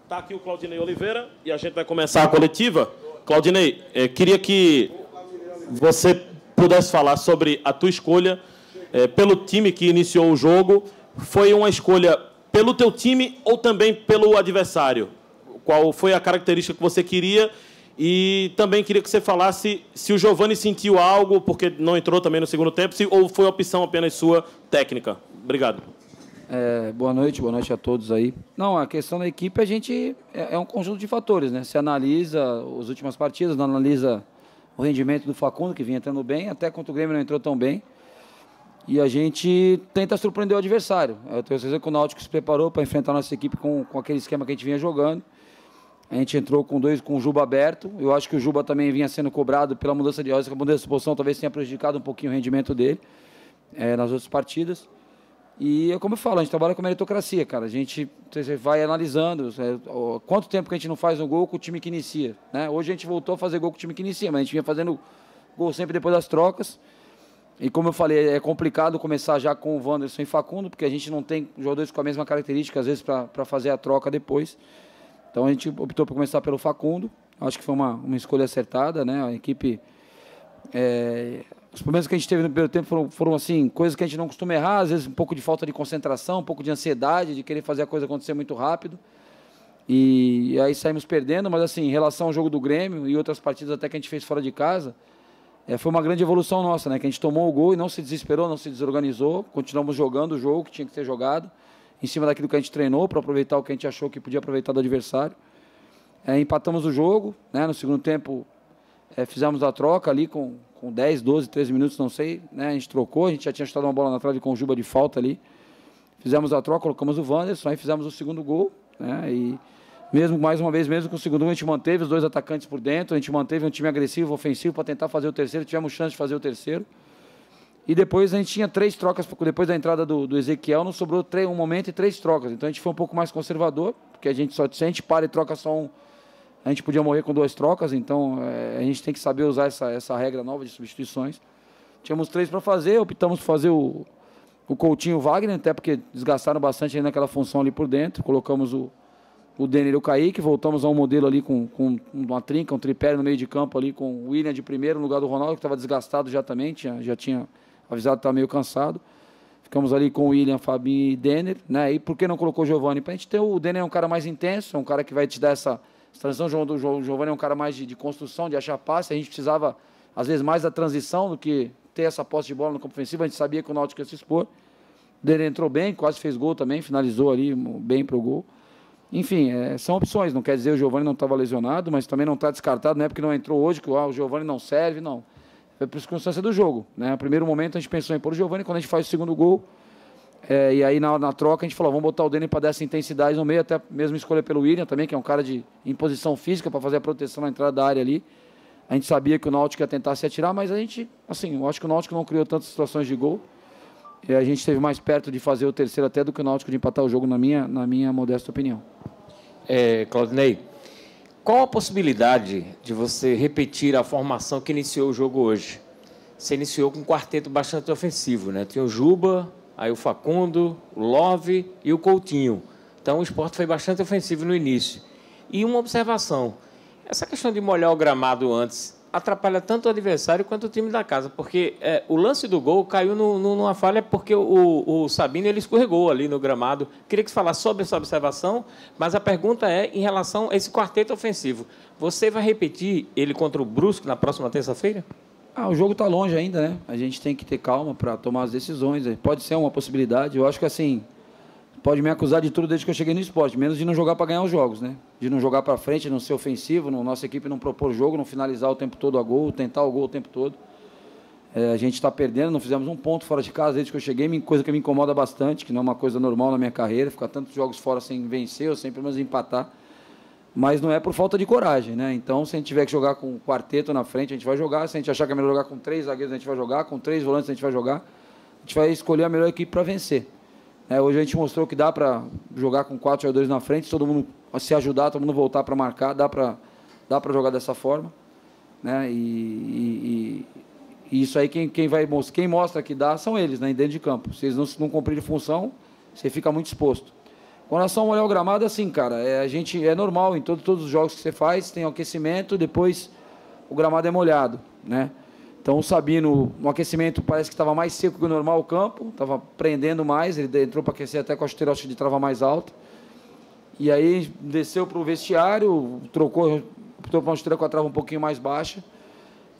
Está aqui o Claudinei Oliveira e a gente vai começar a coletiva. Claudinei, queria que você pudesse falar sobre a tua escolha pelo time que iniciou o jogo. Foi uma escolha pelo teu time ou também pelo adversário? Qual foi a característica que você queria? E também queria que você falasse se o Giovani sentiu algo, porque não entrou também no segundo tempo, ou foi opção apenas sua técnica. Obrigado. Boa noite a todos aí. Não, a questão da equipe, a gente é um conjunto de fatores, né? Você analisa as últimas partidas, analisa o rendimento do Facundo, que vinha entrando bem, até contra o Grêmio não entrou tão bem. E a gente tenta surpreender o adversário. Eu tenho certeza que o Náutico se preparou para enfrentar a nossa equipe com aquele esquema que a gente vinha jogando. A gente entrou com o Juba aberto. Eu acho que o Juba também vinha sendo cobrado pela mudança de ordem. A mudança de posição talvez tenha prejudicado um pouquinho o rendimento dele nas outras partidas. E, como eu falo, a gente trabalha com meritocracia, cara. A gente vai analisando quanto tempo que a gente não faz um gol com o time que inicia, né? Hoje a gente voltou a fazer gol com o time que inicia, mas a gente vinha fazendo gol sempre depois das trocas. E, como eu falei, é complicado começar já com o Wanderson e Facundo, porque a gente não tem jogadores com a mesma característica, às vezes, para fazer a troca depois. Então, a gente optou por começar pelo Facundo. Acho que foi uma escolha acertada, né? A equipe... Os problemas que a gente teve no primeiro tempo foram assim, coisas que a gente não costuma errar, às vezes um pouco de falta de concentração, um pouco de ansiedade, de querer fazer a coisa acontecer muito rápido. E aí saímos perdendo, mas assim, em relação ao jogo do Grêmio e outras partidas até que a gente fez fora de casa, foi uma grande evolução nossa, né? Que a gente tomou o gol e não se desesperou, não se desorganizou, continuamos jogando o jogo que tinha que ser jogado, em cima daquilo que a gente treinou, para aproveitar o que a gente achou que podia aproveitar do adversário. Empatamos o jogo, né? No segundo tempo fizemos a troca ali com 10, 12, 13 minutos, não sei, né? A gente trocou, a gente já tinha chutado uma bola na trave com o Juba de falta ali. Fizemos a troca, colocamos o Wanderson, aí fizemos o segundo gol, né? E mais uma vez, mesmo com o segundo gol, a gente manteve os dois atacantes por dentro, a gente manteve um time agressivo, ofensivo, para tentar fazer o terceiro, tivemos chance de fazer o terceiro. E depois a gente tinha 3 trocas, depois da entrada do Ezequiel, não sobrou um momento e 3 trocas. Então a gente foi um pouco mais conservador, porque se a gente para e troca só um, a gente podia morrer com 2 trocas, então a gente tem que saber usar essa regra nova de substituições. Tínhamos 3 para fazer, optamos por fazer o Coutinho e o Wagner, até porque desgastaram bastante naquela função ali por dentro. Colocamos o Denner e o Kaique, voltamos a um modelo ali com uma trinca, um tripé no meio de campo ali, com o William de primeiro no lugar do Ronaldo, que estava desgastado já também, já tinha avisado que estava meio cansado. Ficamos ali com o William, Fabinho e Denner, né? E por que não colocou o Giovani? Para a gente ter o Denner, é um cara mais intenso, é um cara que vai te dar essa transição. O Giovani é um cara mais de construção, de achar passe. A gente precisava, às vezes, mais da transição do que ter essa posse de bola no campo ofensivo. A gente sabia que o Náutico ia se expor. O Denner entrou bem, quase fez gol também, finalizou ali bem para o gol. Enfim, são opções. Não quer dizer que o Giovani não estava lesionado, mas também não está descartado, não é porque não entrou hoje que o Giovani não serve, não. Foi por circunstância do jogo, né? No primeiro momento a gente pensou em pôr o Giovani, quando a gente faz o segundo gol, e aí na troca a gente falou, vamos botar o Denner para dar essa intensidade no meio, até mesmo escolher pelo William também, que é um cara de imposição física para fazer a proteção na entrada da área ali. A gente sabia que o Náutico ia tentar se atirar, mas a gente, assim, eu acho que o Náutico não criou tantas situações de gol. E a gente esteve mais perto de fazer o terceiro até do que o Náutico de empatar o jogo, na minha modesta opinião. Claudinei, qual a possibilidade de você repetir a formação que iniciou o jogo hoje? Você iniciou com um quarteto bastante ofensivo, né? Tinha o Juba, aí o Facundo, o Love e o Coutinho. Então o Sport foi bastante ofensivo no início. E uma observação, essa questão de molhar o gramado antes atrapalha tanto o adversário quanto o time da casa, porque o lance do gol caiu numa falha porque o Sabino ele escorregou ali no gramado. Queria que você falasse sobre essa observação, mas a pergunta é em relação a esse quarteto ofensivo. Você vai repetir ele contra o Brusque na próxima terça-feira? O jogo está longe ainda, né? A gente tem que ter calma para tomar as decisões. Pode ser uma possibilidade. Eu acho que assim, pode me acusar de tudo desde que eu cheguei no esporte, menos de não jogar para ganhar os jogos, né? De não jogar para frente, não ser ofensivo, nossa equipe não propor jogo, não finalizar o tempo todo a gol, tentar o gol o tempo todo. A gente está perdendo, não fizemos um ponto fora de casa desde que eu cheguei, coisa que me incomoda bastante, que não é uma coisa normal na minha carreira, ficar tantos jogos fora sem vencer ou sem pelo menos empatar. Mas não é por falta de coragem, né? Então, se a gente tiver que jogar com um quarteto na frente, a gente vai jogar. Se a gente achar que é melhor jogar com 3 zagueiros, a gente vai jogar. Com 3 volantes, a gente vai jogar. A gente vai escolher a melhor equipe para vencer. Hoje a gente mostrou que dá para jogar com 4 jogadores na frente, todo mundo se ajudar, todo mundo voltar para marcar, dá para jogar dessa forma, né? E isso aí quem mostra que dá são eles, né? Dentro de campo. Se eles não cumprirem função, você fica muito exposto. Com relação a molhar o gramado, assim, cara, a gente, é normal, em todos os jogos que você faz, tem o aquecimento, depois o gramado é molhado, né? Então o Sabino, no aquecimento, parece que estava mais seco que o normal o campo, estava prendendo mais, ele entrou para aquecer até com a chuteira de trava mais alta. E aí desceu para o vestiário, trocou para uma chuteira com a trava um pouquinho mais baixa.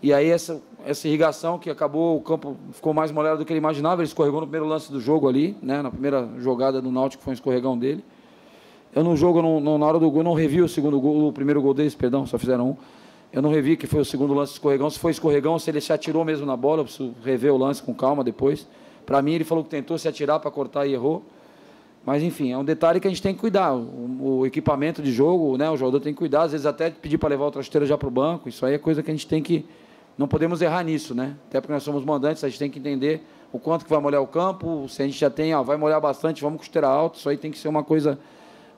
E aí essa irrigação que acabou, o campo ficou mais molhado do que ele imaginava, ele escorregou no primeiro lance do jogo ali, né? Na primeira jogada do Náutico foi um escorregão dele. Eu no jogo, na hora do gol, não revi o segundo gol, o primeiro gol deles, perdão, só fizeram um. Eu não revi que foi o segundo lance de escorregão, se foi escorregão, se ele se atirou mesmo na bola, eu preciso rever o lance com calma depois. Para mim, ele falou que tentou se atirar para cortar e errou. Mas, enfim, é um detalhe que a gente tem que cuidar. O equipamento de jogo, né, o jogador tem que cuidar, às vezes até pedir para levar outra chuteira já para o banco. Isso aí é coisa que a gente tem que... Não podemos errar nisso, né? Até porque nós somos mandantes, a gente tem que entender o quanto que vai molhar o campo. Se a gente já tem, vai molhar bastante, vamos com chuteira alta. Isso aí tem que ser uma coisa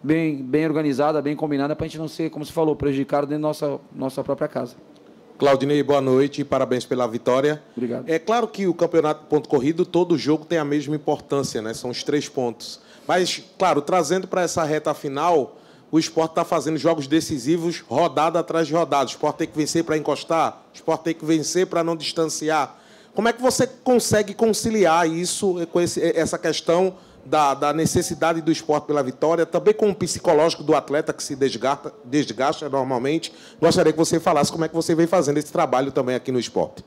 bem organizada, bem combinada, para a gente não ser, como você falou, prejudicado dentro da nossa própria casa. Claudinei, boa noite e parabéns pela vitória. Obrigado. É claro que o campeonato de ponto corrido, todo jogo tem a mesma importância, né? São os 3 pontos. Mas, claro, trazendo para essa reta final, o Sport está fazendo jogos decisivos, rodada atrás de rodada. O Sport tem que vencer para encostar, o Sport tem que vencer para não distanciar. Como é que você consegue conciliar isso com essa questão da necessidade do Sport pela vitória, também com o psicológico do atleta que se desgasta normalmente? Gostaria que você falasse como é que você vem fazendo esse trabalho também aqui no Sport.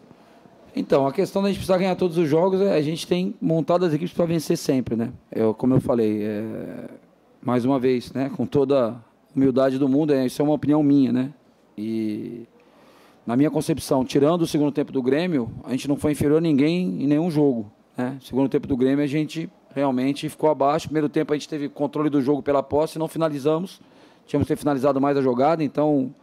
Então, a questão da gente precisar ganhar todos os jogos, a gente tem montado as equipes para vencer sempre, né? Como eu falei, mais uma vez, né? Com toda a humildade do mundo, isso é uma opinião minha, né? E na minha concepção, tirando o segundo tempo do Grêmio, a gente não foi inferior a ninguém em nenhum jogo, né? Segundo tempo do Grêmio, a gente realmente ficou abaixo. Primeiro tempo, a gente teve controle do jogo pela posse, não finalizamos. Tínhamos que ter finalizado mais a jogada, então...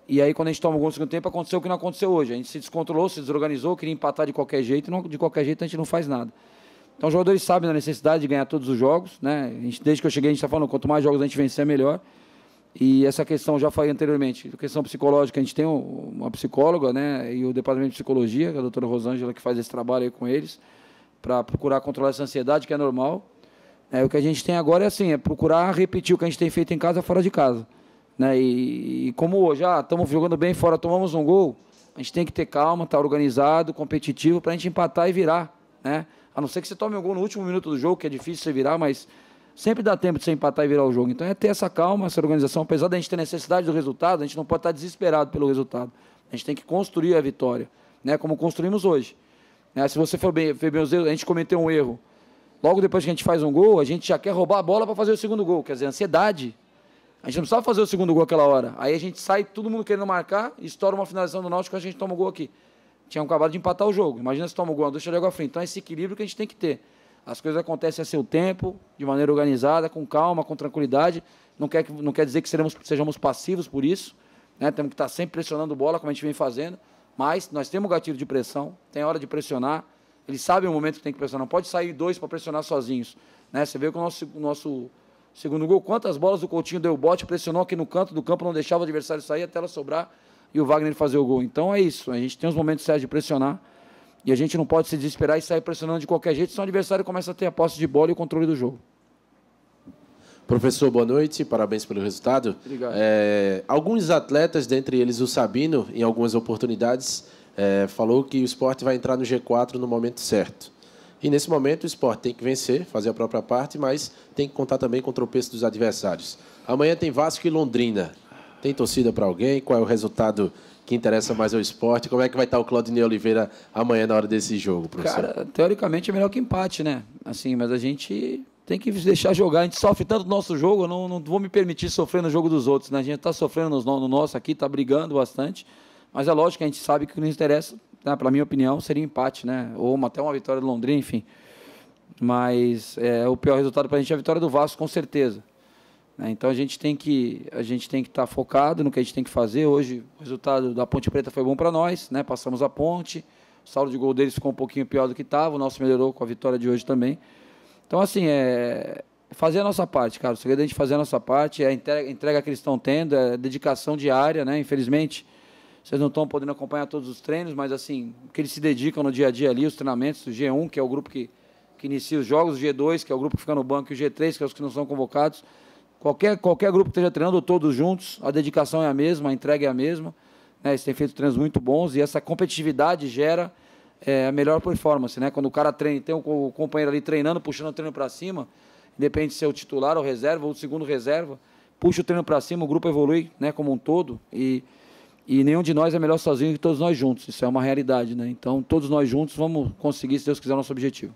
E aí, quando a gente toma o gol no segundo tempo, aconteceu o que não aconteceu hoje. A gente se descontrolou, se desorganizou, queria empatar de qualquer jeito, e não, de qualquer jeito a gente não faz nada. Então, os jogadores sabem da necessidade de ganhar todos os jogos, né? Desde que eu cheguei, a gente está falando, quanto mais jogos a gente vencer, melhor. E essa questão, já falei anteriormente, a questão psicológica, a gente tem uma psicóloga, né? E o departamento de psicologia, que é a doutora Rosângela, que faz esse trabalho aí com eles, para procurar controlar essa ansiedade, que é normal. O que a gente tem agora é procurar repetir o que a gente tem feito em casa, fora de casa. Né? E como hoje, estamos jogando bem fora, tomamos um gol, a gente tem que ter calma, estar organizado, competitivo, para a gente empatar e virar. Né? A não ser que você tome um gol no último minuto do jogo, que é difícil você virar, mas sempre dá tempo de você empatar e virar o jogo. Então é ter essa calma, essa organização. Apesar da gente ter necessidade do resultado, a gente não pode estar desesperado pelo resultado. A gente tem que construir a vitória, né? Como construímos hoje. Né? Se você for ver os erros, a gente cometeu um erro. Logo depois que a gente faz um gol, a gente já quer roubar a bola para fazer o segundo gol. Quer dizer, ansiedade. A gente não precisava fazer o segundo gol aquela hora. Aí a gente sai, todo mundo querendo marcar, estoura uma finalização do Náutico e a gente toma o gol aqui. Tinha acabado de empatar o jogo. Imagina se toma o gol, deixa de água frente. Então é esse equilíbrio que a gente tem que ter. As coisas acontecem a seu tempo, de maneira organizada, com calma, com tranquilidade. Não quer dizer que sejamos passivos por isso. Né? Temos que estar sempre pressionando bola, como a gente vem fazendo. Mas nós temos gatilho de pressão, tem hora de pressionar. Eles sabem o momento que tem que pressionar. Não pode sair 2 para pressionar sozinhos. Né? Você vê que o nosso segundo gol, quantas bolas o Coutinho deu bote, pressionou aqui no canto do campo, não deixava o adversário sair até ela sobrar e o Wagner fazer o gol. Então é isso, a gente tem os momentos certos de pressionar e a gente não pode se desesperar e sair pressionando de qualquer jeito, senão o adversário começa a ter a posse de bola e o controle do jogo. Professor, boa noite, parabéns pelo resultado. Obrigado. Alguns atletas, dentre eles o Sabino, em algumas oportunidades, falou que o Sport vai entrar no G4 no momento certo. E, nesse momento, o Sport tem que vencer, fazer a própria parte, mas tem que contar também com o tropeço dos adversários. Amanhã tem Vasco e Londrina. Tem torcida para alguém? Qual é o resultado que interessa mais ao Sport? Como é que vai estar o Claudinei Oliveira amanhã na hora desse jogo, professor? Cara, teoricamente é melhor que empate, né? Assim, mas a gente tem que deixar jogar. A gente sofre tanto no nosso jogo, eu não vou me permitir sofrer no jogo dos outros, né? A gente está sofrendo no nosso aqui, está brigando bastante, mas é lógico que a gente sabe que o que nos interessa, né, para a minha opinião, seria empate, né? Ou até uma vitória do Londrina, enfim. Mas o pior resultado para a gente é a vitória do Vasco, com certeza. Então a gente tem que estar focado no que a gente tem que fazer. Hoje o resultado da Ponte Preta foi bom para nós, né? Passamos a ponte, o saldo de gol deles ficou um pouquinho pior do que estava, o nosso melhorou com a vitória de hoje também. Então, assim, fazer a nossa parte, cara. O segredo é a gente fazer a nossa parte, é a entrega que eles estão tendo, é a dedicação diária, né? Infelizmente, vocês não estão podendo acompanhar todos os treinos, mas, assim, o que eles se dedicam no dia a dia ali, os treinamentos, o G1, que é o grupo que que inicia os jogos, o G2, que é o grupo que fica no banco, e o G3, que é os que não são convocados. Qualquer grupo que esteja treinando, todos juntos, a dedicação é a mesma, a entrega é a mesma. Né? Eles têm feito treinos muito bons e essa competitividade gera a melhor performance. Né? Quando o cara treina, tem o companheiro ali treinando, puxando o treino para cima, independente se é o titular ou reserva, ou o segundo reserva, puxa o treino para cima, o grupo evolui, né, como um todo, e nenhum de nós é melhor sozinho que todos nós juntos. Isso é uma realidade. Né? Então, todos nós juntos vamos conseguir, se Deus quiser, o nosso objetivo.